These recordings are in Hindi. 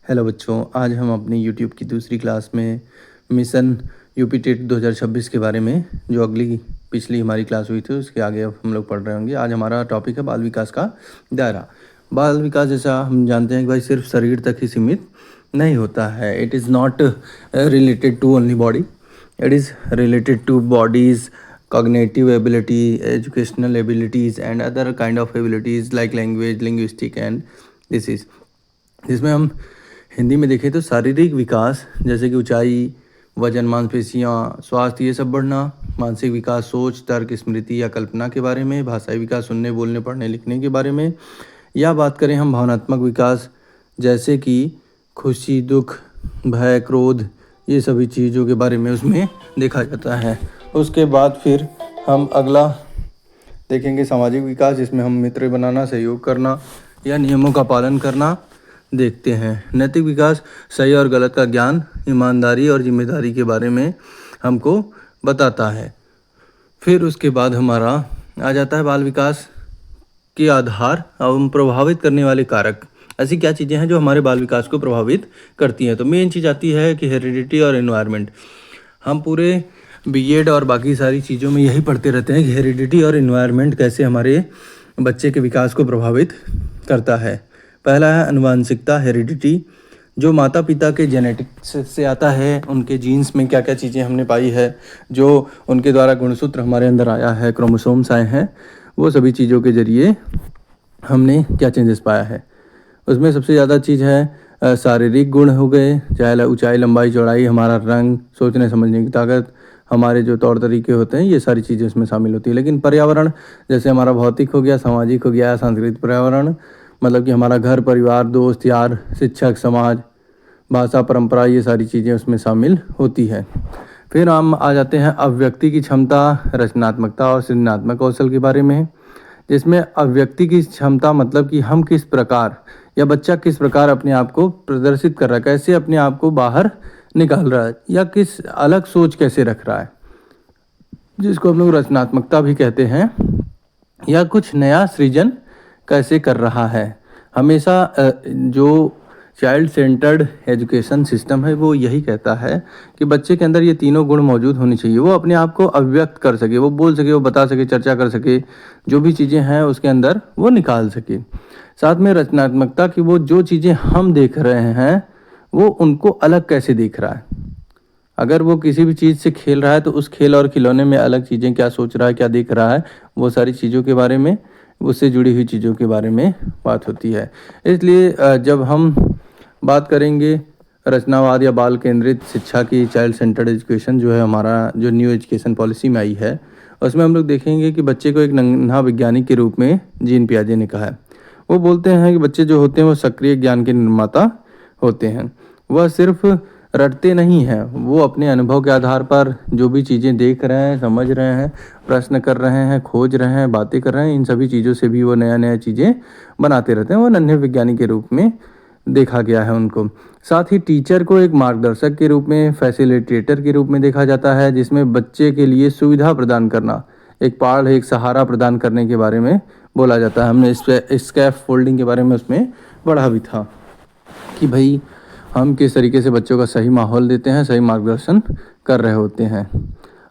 हेलो बच्चों, आज हम अपनी यूट्यूब की दूसरी क्लास में मिशन यूपी टेट 2026 के बारे में, जो पिछली हमारी क्लास हुई थी उसके आगे अब हम लोग पढ़ रहे होंगे। आज हमारा टॉपिक है बाल विकास का दायरा। बाल विकास जैसा हम जानते हैं कि भाई सिर्फ शरीर तक ही सीमित नहीं होता है। It is not related to only body, it is related to bodies, cognitive ability, educational abilities and other kind of abilities like language, linguistic and disease। जिसमें हम हिंदी में देखें तो शारीरिक विकास जैसे कि ऊंचाई, वजन, मांसपेशियाँ, स्वास्थ्य, ये सब बढ़ना। मानसिक विकास, सोच, तर्क, स्मृति या कल्पना के बारे में। भाषाई विकास, सुनने, बोलने, पढ़ने, लिखने के बारे में। या बात करें हम भावनात्मक विकास जैसे कि खुशी, दुख, भय, क्रोध, ये सभी चीज़ों के बारे में उसमें देखा जाता है। उसके बाद फिर हम अगला देखेंगे सामाजिक विकास, जिसमें हम मित्र बनाना, सहयोग करना या नियमों का पालन करना देखते हैं। नैतिक विकास, सही और गलत का ज्ञान, ईमानदारी और जिम्मेदारी के बारे में हमको बताता है। फिर उसके बाद हमारा आ जाता है बाल विकास के आधार एवं प्रभावित करने वाले कारक। ऐसी क्या चीज़ें हैं जो हमारे बाल विकास को प्रभावित करती हैं? तो मेन चीज़ आती है कि हेरिडिटी और एनवायरनमेंट। हम पूरे बीएड और बाकी सारी चीज़ों में यही पढ़ते रहते हैं कि हेरिडिटी और एनवायरनमेंट कैसे हमारे बच्चे के विकास को प्रभावित करता है। पहला है आनुवंशिकता, हेरिडिटी, जो माता पिता के जेनेटिक्स से आता है। उनके जीन्स में क्या क्या चीज़ें हमने पाई है, जो उनके द्वारा गुणसूत्र हमारे अंदर आया है, क्रोमोसोम्स आए हैं, वो सभी चीज़ों के ज़रिए हमने क्या चेंजेस पाया है। उसमें सबसे ज़्यादा चीज़ है शारीरिक गुण हो गए, चाहे ऊंचाई, लंबाई, चौड़ाई, हमारा रंग, सोचने समझने की ताकत, हमारे जो तौर तरीके होते हैं, ये सारी चीज़ें इसमें शामिल होती है। लेकिन पर्यावरण जैसे हमारा भौतिक हो गया, सामाजिक हो गया, सांस्कृतिक पर्यावरण, मतलब कि हमारा घर, परिवार, दोस्त यार, शिक्षक, समाज, भाषा, परंपरा, ये सारी चीज़ें उसमें शामिल होती है। फिर हम आ जाते हैं अभिव्यक्ति की क्षमता, रचनात्मकता और सृजनात्मक कौशल के बारे में, जिसमें अभिव्यक्ति की क्षमता मतलब कि हम किस प्रकार या बच्चा किस प्रकार अपने आप को प्रदर्शित कर रहा है, कैसे अपने आप को बाहर निकाल रहा है या किस अलग सोच कैसे रख रहा है, जिसको हम लोग रचनात्मकता भी कहते हैं, या कुछ नया सृजन कैसे कर रहा है। हमेशा जो चाइल्ड सेंटर्ड एजुकेशन सिस्टम है वो यही कहता है कि बच्चे के अंदर ये तीनों गुण मौजूद होनी चाहिए। वो अपने आप को अभिव्यक्त कर सके, वो बोल सके, वो बता सके, चर्चा कर सके, जो भी चीज़ें हैं उसके अंदर वो निकाल सके। साथ में रचनात्मकता की, वो जो चीज़ें हम देख रहे हैं वो उनको अलग कैसे देख रहा है। अगर वो किसी भी चीज़ से खेल रहा है तो उस खेल और खिलौने में अलग चीज़ें क्या सोच रहा है, क्या देख रहा है, वो सारी चीज़ों के बारे में, उससे जुड़ी हुई चीज़ों के बारे में बात होती है। इसलिए जब हम बात करेंगे रचनावाद या बाल केंद्रित शिक्षा की, चाइल्ड सेंटर्ड एजुकेशन जो है हमारा, जो न्यू एजुकेशन पॉलिसी में आई है, उसमें हम लोग देखेंगे कि बच्चे को एक नन्हा वैज्ञानिक के रूप में जीन पियाजे ने कहा है। वो बोलते हैं कि बच्चे जो होते हैं वो सक्रिय ज्ञान के निर्माता होते हैं। वह सिर्फ रटते नहीं हैं, वो अपने अनुभव के आधार पर जो भी चीज़ें देख रहे हैं, समझ रहे हैं, प्रश्न कर रहे हैं, खोज रहे हैं, बातें कर रहे हैं, इन सभी चीज़ों से भी वो नया नया चीज़ें बनाते रहते हैं। वो नन्हे विज्ञानी के रूप में देखा गया है उनको। साथ ही टीचर को एक मार्गदर्शक के रूप में, फैसिलिटेटर के रूप में देखा जाता है, जिसमें बच्चे के लिए सुविधा प्रदान करना, एक पाल, एक सहारा प्रदान करने के बारे में बोला जाता है। हमने स्कैफ फोल्डिंग के बारे में उसमें पढ़ा भी था कि भाई हम किस तरीके से बच्चों का सही माहौल देते हैं, सही मार्गदर्शन कर रहे होते हैं।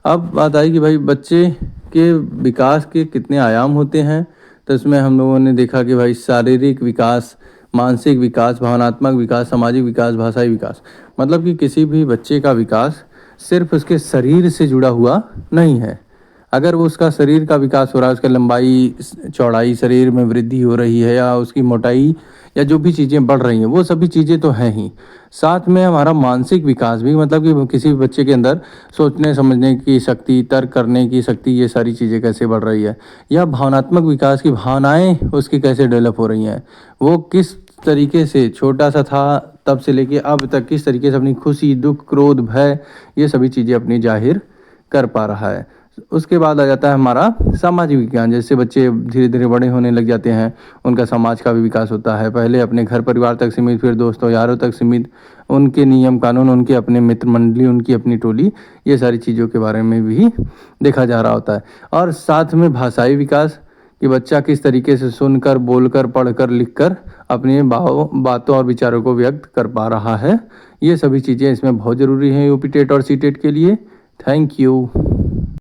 अब बात आई कि भाई बच्चे के विकास के कितने आयाम होते हैं, तो इसमें हम लोगों ने देखा कि भाई शारीरिक विकास, मानसिक विकास, भावनात्मक विकास, सामाजिक विकास, भाषाई विकास। मतलब कि किसी भी बच्चे का विकास सिर्फ उसके शरीर से जुड़ा हुआ नहीं है। अगर वो उसका शरीर का विकास हो रहा है, उसका लंबाई, चौड़ाई, शरीर में वृद्धि हो रही है, या उसकी मोटाई, या जो भी चीज़ें बढ़ रही हैं, वो सभी चीज़ें तो हैं ही। साथ में हमारा मानसिक विकास भी, मतलब कि किसी भी बच्चे के अंदर सोचने समझने की शक्ति, तर्क करने की शक्ति, ये सारी चीज़ें कैसे बढ़ रही है। या भावनात्मक विकास की, भावनाएं उसकी कैसे डेवलप हो रही हैं, वो किस तरीके से छोटा सा था तब से लेके अब तक किस तरीके से अपनी खुशी, दुख, क्रोध, भय, ये सभी चीज़ें अपनी जाहिर कर पा रहा है। उसके बाद आ जाता है हमारा सामाजिक विज्ञान। जैसे बच्चे धीरे धीरे बड़े होने लग जाते हैं, उनका समाज का भी विकास होता है। पहले अपने घर परिवार तक सीमित, फिर दोस्तों यारों तक सीमित, उनके नियम कानून, उनके अपने मित्र मंडली, उनकी अपनी टोली, ये सारी चीज़ों के बारे में भी देखा जा रहा होता है। और साथ में भाषाई विकास कि बच्चा किस तरीके से सुनकर, बोलकर, पढ़कर, लिखकर अपने बातों और विचारों को व्यक्त कर पा रहा है। ये सभी चीज़ें इसमें बहुत ज़रूरी हैं यूपी टेट और सी टेट के लिए। Thank you.